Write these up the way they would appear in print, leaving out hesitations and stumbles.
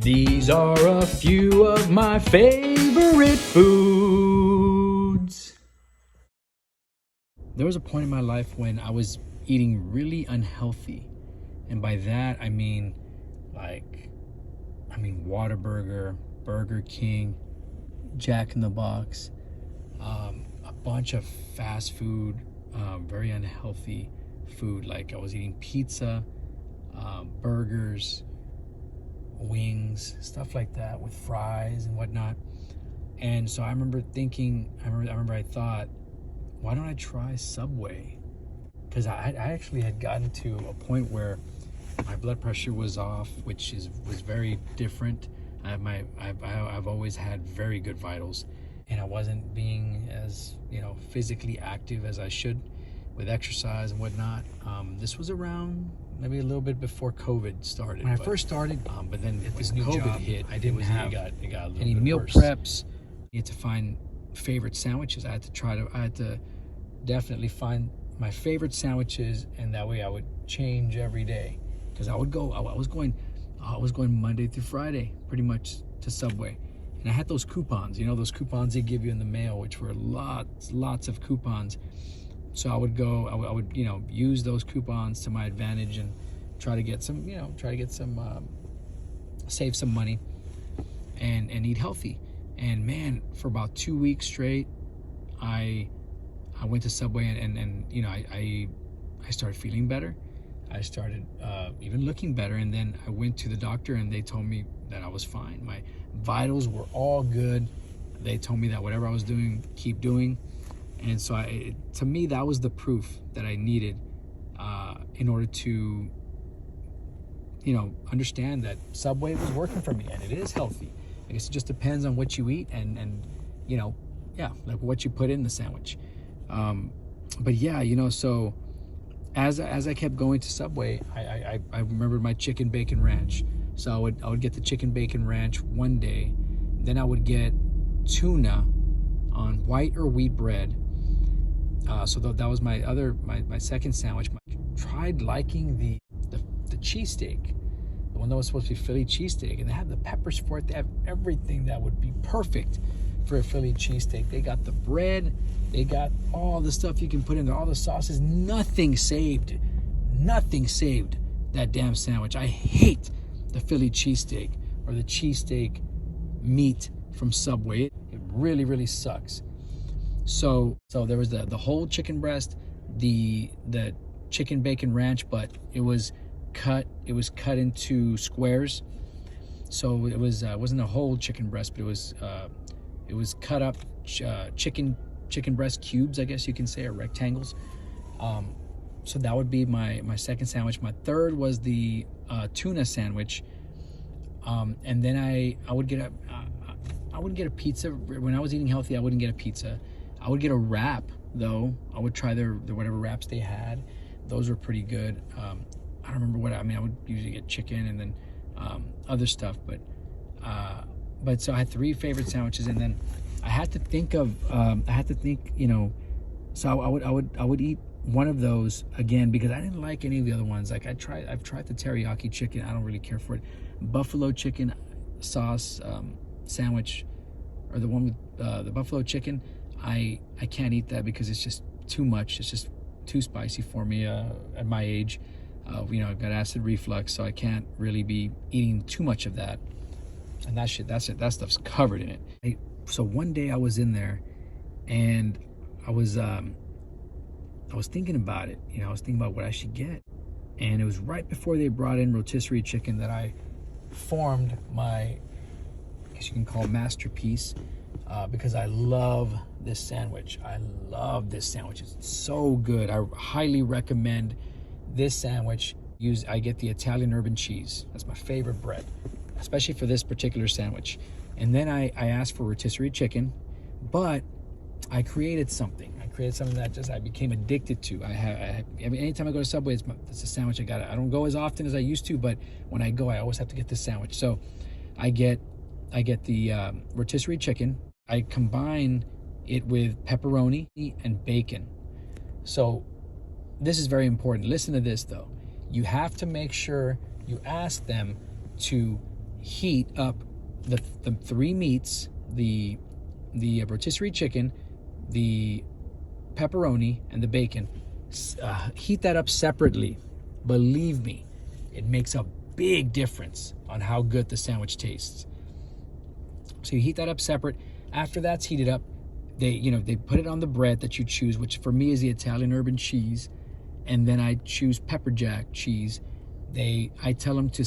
These are a few of my favorite foods. There was a point in my life when I was eating really unhealthy. And by that, I mean Whataburger, Burger King, Jack in the Box, a bunch of fast food, very unhealthy food. Like I was eating pizza, burgers, wings, stuff like that with fries and whatnot. And so I remember I thought, why don't I try Subway? Because I actually had gotten to a point where my blood pressure was off, which was very different. I've always had very good vitals, and I wasn't being as physically active as I should with exercise and whatnot. This was around maybe a little bit before COVID started. When I first started, but then this new COVID job hit. I didn't have it got any meal worse. Preps. You had to find favorite sandwiches. I had to definitely find my favorite sandwiches, and that way I would change every day. Because I was going Monday through Friday pretty much to Subway, and I had those coupons. Those coupons they give you in the mail, which were lots of coupons. So I would go. I would use those coupons to my advantage and try to get some save some money and eat healthy. And man, for about 2 weeks straight, I went to Subway and I started feeling better. I started even looking better, and then I went to the doctor and they told me that I was fine. My vitals were all good. They told me that whatever I was doing, keep doing. And so to me, that was the proof that I needed in order to understand that Subway was working for me, and it is healthy. I guess it just depends on what you eat and like what you put in the sandwich. But yeah, so as I kept going to Subway, I remembered my chicken bacon ranch. So I would get the chicken bacon ranch one day, then I would get tuna on white or wheat bread. So that was my second sandwich. I tried liking the cheesesteak, the one that was supposed to be Philly cheesesteak, and they have the peppers for it. They have everything that would be perfect for a Philly cheesesteak. They got the bread, they got all the stuff you can put in there, all the sauces. Nothing saved that damn sandwich. I hate the Philly cheesesteak or the cheesesteak meat from Subway. It really, really sucks. So there was the whole chicken breast, the chicken bacon ranch, but it was cut into squares. So it wasn't a whole chicken breast, but it was cut up chicken breast cubes, I guess you can say, or rectangles. So that would be my second sandwich. My third was the tuna sandwich, and then I wouldn't get a pizza. When I was eating healthy, I wouldn't get a pizza. I would get a wrap, though. I would try their whatever wraps they had. Those were pretty good. I don't remember what I would usually get chicken and then other stuff, but so I had 3 favorite sandwiches, and then I had to think, so I would eat one of those again because I didn't like any of the other ones. Like I've tried the teriyaki chicken. I don't really care for it. Buffalo chicken sauce sandwich, or the one with the buffalo chicken, I can't eat that because it's just too much. It's just too spicy for me at my age. I've got acid reflux, so I can't really be eating too much of that. And that stuff's covered in it. So one day I was in there, and I was thinking about it. I was thinking about what I should get, and it was right before they brought in rotisserie chicken that I formed my, I guess you can call, masterpiece, because I love this sandwich. It's so good. I highly recommend this sandwich. I get the Italian urban cheese. That's my favorite bread, especially for this particular sandwich. And then I asked for rotisserie chicken, but I created something that I became addicted to. Anytime I go to Subway, it's a sandwich I got. I don't go as often as I used to, but when I go, I always have to get this sandwich. So I get the rotisserie chicken. I combine it with pepperoni and bacon. So this is very important. Listen to this, though. You have to make sure you ask them to heat up the three meats, the rotisserie chicken, the pepperoni, and the bacon. Heat that up separately. Believe me, it makes a big difference on how good the sandwich tastes. So you heat that up separate. After that's heated up, they put it on the bread that you choose, which for me is the Italian urban cheese, and then I choose pepper jack cheese. I tell them to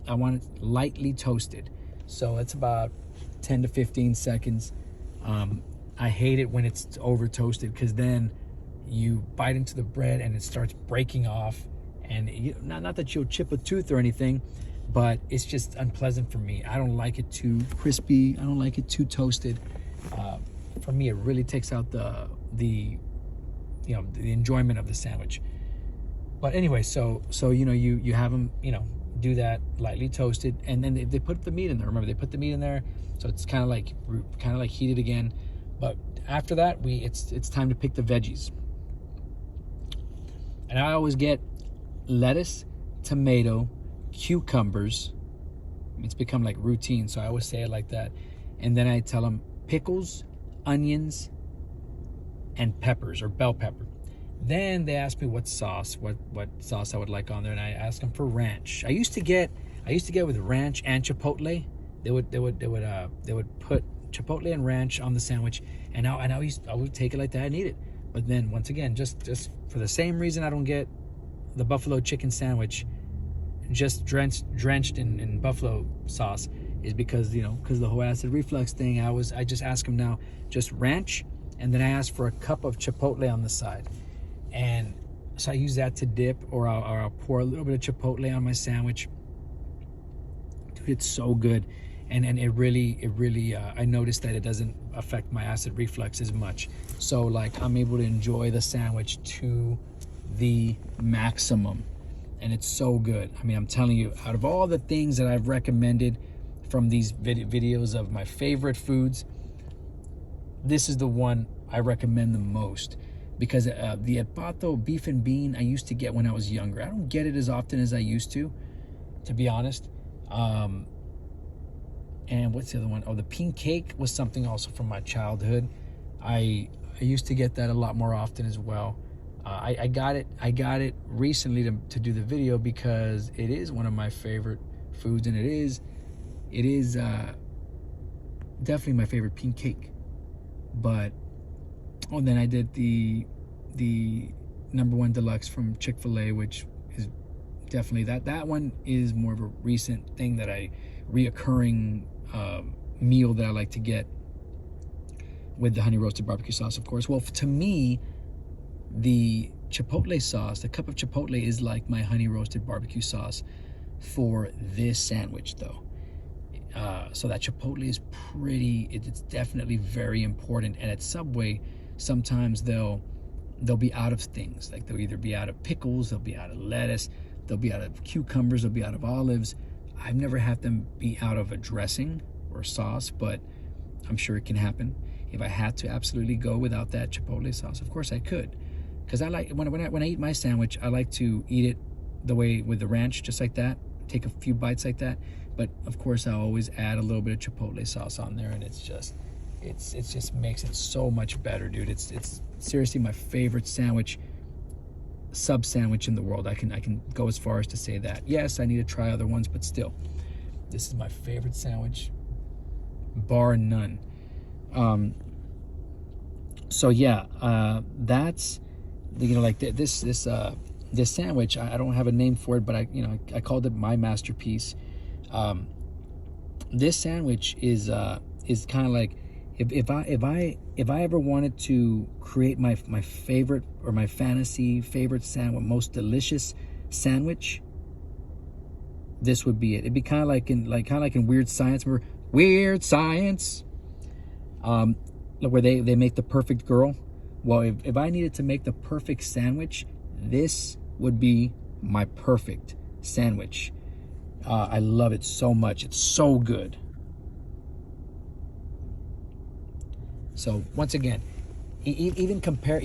I want it lightly toasted, so it's about 10 to 15 seconds. I hate it when it's over toasted, because then you bite into the bread and it starts breaking off, and not that you'll chip a tooth or anything, but it's just unpleasant for me. I don't like it too crispy. I don't like it too toasted. For me, it really takes out the enjoyment of the sandwich. But anyway, so you have them do that lightly toasted, and then they put the meat in there. Remember, they put the meat in there, so it's kind of like heated again. But after that, it's time to pick the veggies. And I always get lettuce, tomato, cucumbers. It's become like routine, so I always say it like that. And then I tell them pickles, onions, and peppers, or bell pepper. Then they ask me what sauce I would like on there, and I ask them for ranch. I used to get with ranch and chipotle. They would put chipotle and ranch on the sandwich, and I would take it like that and eat it. But then once again, just for the same reason I don't get the buffalo chicken sandwich just drenched in buffalo sauce, is because because the whole acid reflux thing. I just ask them now just ranch, and then I ask for a cup of chipotle on the side, and so I use that to dip, or I'll pour a little bit of chipotle on my sandwich. Dude, it's so good, and it really I noticed that it doesn't affect my acid reflux as much. So like I'm able to enjoy the sandwich to the maximum, and it's so good. I mean, I'm telling you, out of all the things that I've recommended from these videos of my favorite foods, this is the one I recommend the most, because the El Pato beef and bean I used to get when I was younger. I don't get it as often as I used to be honest. And what's the other one? Oh, the pink cake was something also from my childhood. I used to get that a lot more often as well. I got it recently to do the video, because it is one of my favorite foods, and it is definitely my favorite pink cake. But then I did the #1 deluxe from Chick-fil-A, which is definitely that one is more of a recent thing, that reoccurring meal that I like to get, with the honey roasted barbecue sauce, of course. Well, to me, the chipotle sauce, the cup of chipotle, is like my honey roasted barbecue sauce for this sandwich, though. So that chipotle is it's definitely very important. And at Subway, sometimes they'll be out of things. Like they'll either be out of pickles, they'll be out of lettuce, they'll be out of cucumbers, they'll be out of olives. I've never had them be out of a dressing or sauce, but I'm sure it can happen. If I had to absolutely go without that chipotle sauce, of course I could. Because I like, when I eat my sandwich, I like to eat it the way with the ranch, just like that. Take a few bites like that. But of course, I always add a little bit of chipotle sauce on there, and it just makes it so much better, dude. It's seriously my favorite sub sandwich in the world. I can go as far as to say that. Yes, I need to try other ones, but still, this is my favorite sandwich, bar none. So yeah, that's like this sandwich. I don't have a name for it, but I called it my masterpiece. This sandwich is kind of like, if I ever wanted to create my favorite, or my fantasy favorite sandwich, most delicious sandwich, this would be it. It'd be kind of like in Weird Science. Remember Weird Science? Where they make the perfect girl. Well, if I needed to make the perfect sandwich, this would be my perfect sandwich. I love it so much. It's so good. So once again, even compared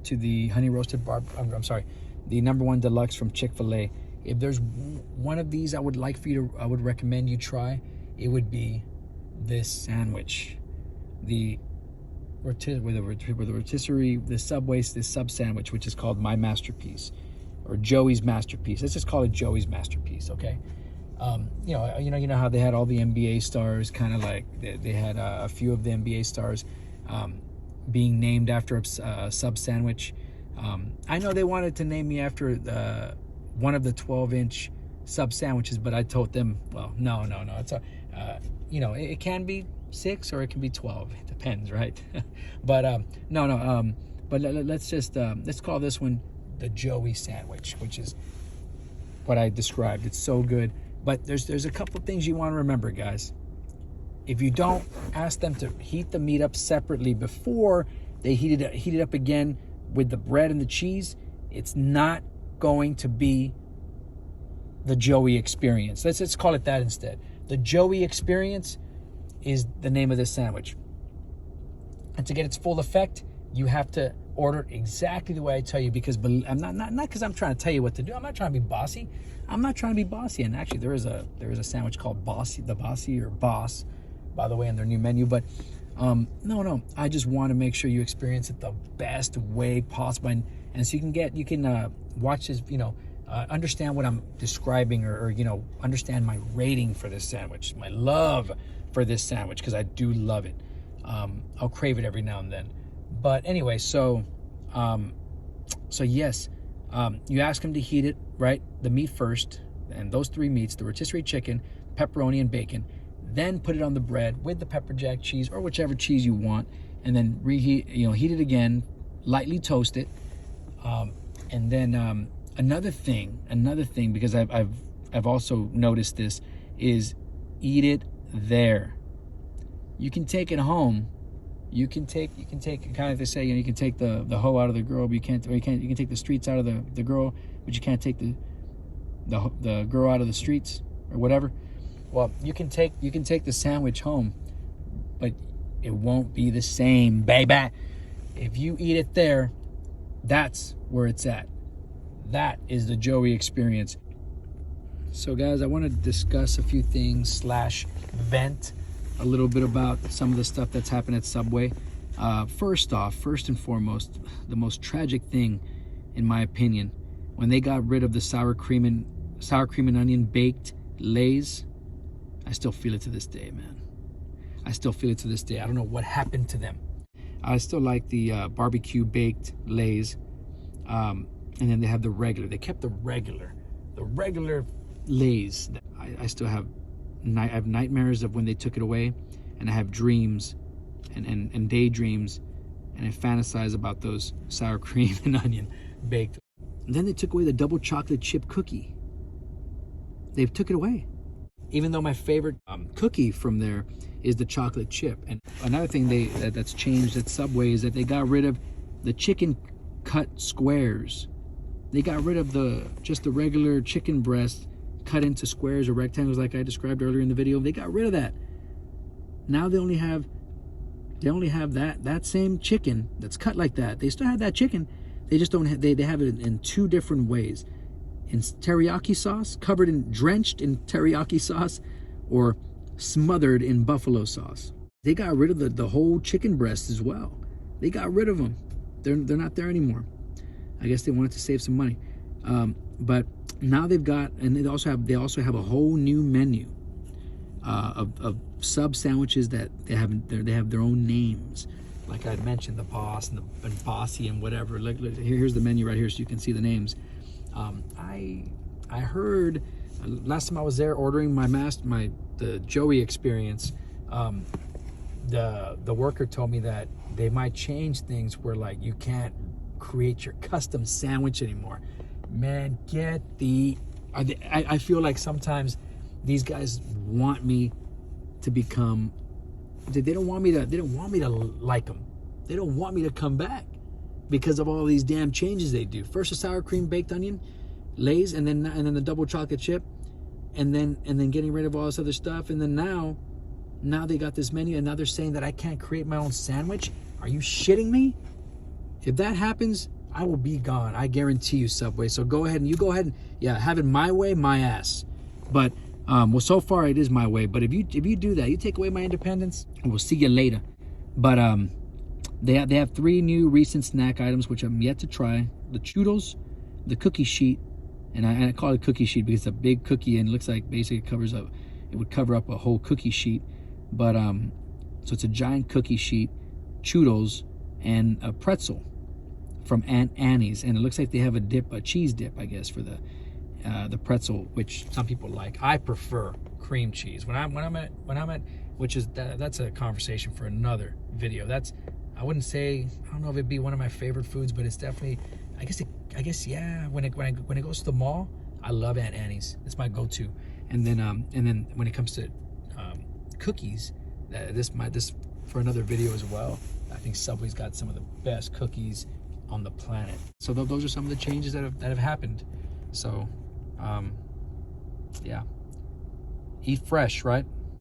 to the honey roasted the #1 deluxe from Chick-fil-A, If there's one of these I would recommend you try, it would be this sandwich. The rotisserie, the Subway, this sub sandwich, which is called My Masterpiece, or Joey's Masterpiece. Let's just call it Joey's Masterpiece, okay? You know how they had all the NBA stars, kind of like they had a few of the NBA stars being named after a sub sandwich. I know they wanted to name me after one of the 12-inch sub sandwiches, but I told them, well, no. It's it can be 6 or it can be 12. It depends, right? But no. But let's call this one the Joey sandwich, which is what I described. It's so good. But there's a couple things you want to remember, guys. If you don't ask them to heat the meat up separately before they heat it up again with the bread and the cheese, it's not going to be the Joey experience. Let's call it that instead. The Joey experience is the name of this sandwich. And to get its full effect, you have to order exactly the way I tell you, because I'm not because I'm trying to tell you what to do. I'm not trying to be bossy. I'm not trying to be bossy. And actually, there is a sandwich called Bossy, the Bossy or Boss, by the way, in their new menu. But no, I just want to make sure you experience it the best way possible, and so you can watch this, understand what I'm describing, or understand my rating for this sandwich, my love for this sandwich, because I do love it. I'll crave it every now and then. But anyway, so yes, you ask them to heat it, right? The meat first, and those 3 meats, the rotisserie chicken, pepperoni, and bacon. Then put it on the bread with the pepper jack cheese or whichever cheese you want, and then heat it again, lightly toast it. And then another thing, because I've also noticed this, is eat it there. You can take it home. You can take kind of, they say, you can take the hoe out of the girl, but you can take the streets out of the girl, but you can't take the girl out of the streets, or whatever. Well, you can take the sandwich home, but it won't be the same, baby. If you eat it there, that's where it's at. That is the Joey experience. So guys, I want to discuss a few things / vent a little bit about some of the stuff that's happened at Subway. First and foremost, the most tragic thing, in my opinion, when they got rid of the sour cream and onion baked Lay's, I still feel it to this day, man. I still feel it to this day. I don't know what happened to them. I still like the barbecue baked Lay's, and then they have the regular. They kept the regular Lay's. I still have nightmares of when they took it away, and I have dreams and daydreams, and I fantasize about those sour cream and onion baked. And then they took away the double chocolate chip cookie. They took it away. Even though my favorite cookie from there is the chocolate chip. And another thing that's changed at Subway is that they got rid of the chicken cut squares. They got rid of just the regular chicken breast cut into squares or rectangles, like I described earlier in the video. They got rid of that. Now they only have that same chicken that's cut like that. They still have that chicken. They just don't have, they have it in 2 different ways. In teriyaki sauce, drenched in teriyaki sauce, or smothered in buffalo sauce. They got rid of the whole chicken breast as well. They got rid of them. They're not there anymore. I guess they wanted to save some money. But now they've got, and they also have a whole new menu of sub sandwiches that they have their own names. Like I mentioned, the Boss and Bossy and whatever. Here's the menu right here, so you can see the names. I heard last time I was there ordering the Joey experience, the worker told me that they might change things where, like, you can't create your custom sandwich anymore. Man, I feel like sometimes these guys want me to become, they don't want me to like them. They don't want me to come back because of all these damn changes they do. First a sour cream baked onion Lay's, and then the double chocolate chip, and then getting rid of all this other stuff, and then now they got this menu, and now they're saying that I can't create my own sandwich. Are you shitting me? If that happens, I will be gone. I guarantee you, Subway. So go ahead and yeah, have it my way, my ass. But well, so far it is my way. But if you do that, you take away my independence, we'll see you later. But they have 3 new recent snack items which I'm yet to try: the Choodles, the cookie sheet, and I call it cookie sheet because it's a big cookie and it looks like basically it would cover up a whole cookie sheet. But so it's a giant cookie sheet, Choodles, and a pretzel from Aunt Annie's, and it looks like they have a cheese dip, I guess, for the pretzel, which some people like. I prefer cream cheese when I'm at which is that's a conversation for another video. I wouldn't say, I don't know if it'd be one of my favorite foods, but it's definitely, I guess yeah. When it goes to the mall, I love Aunt Annie's. It's my go-to. And then when it comes to cookies, this for another video as well. I think Subway's got some of the best cookies on the planet. So those are some of the changes that have happened. So yeah, eat fresh, right?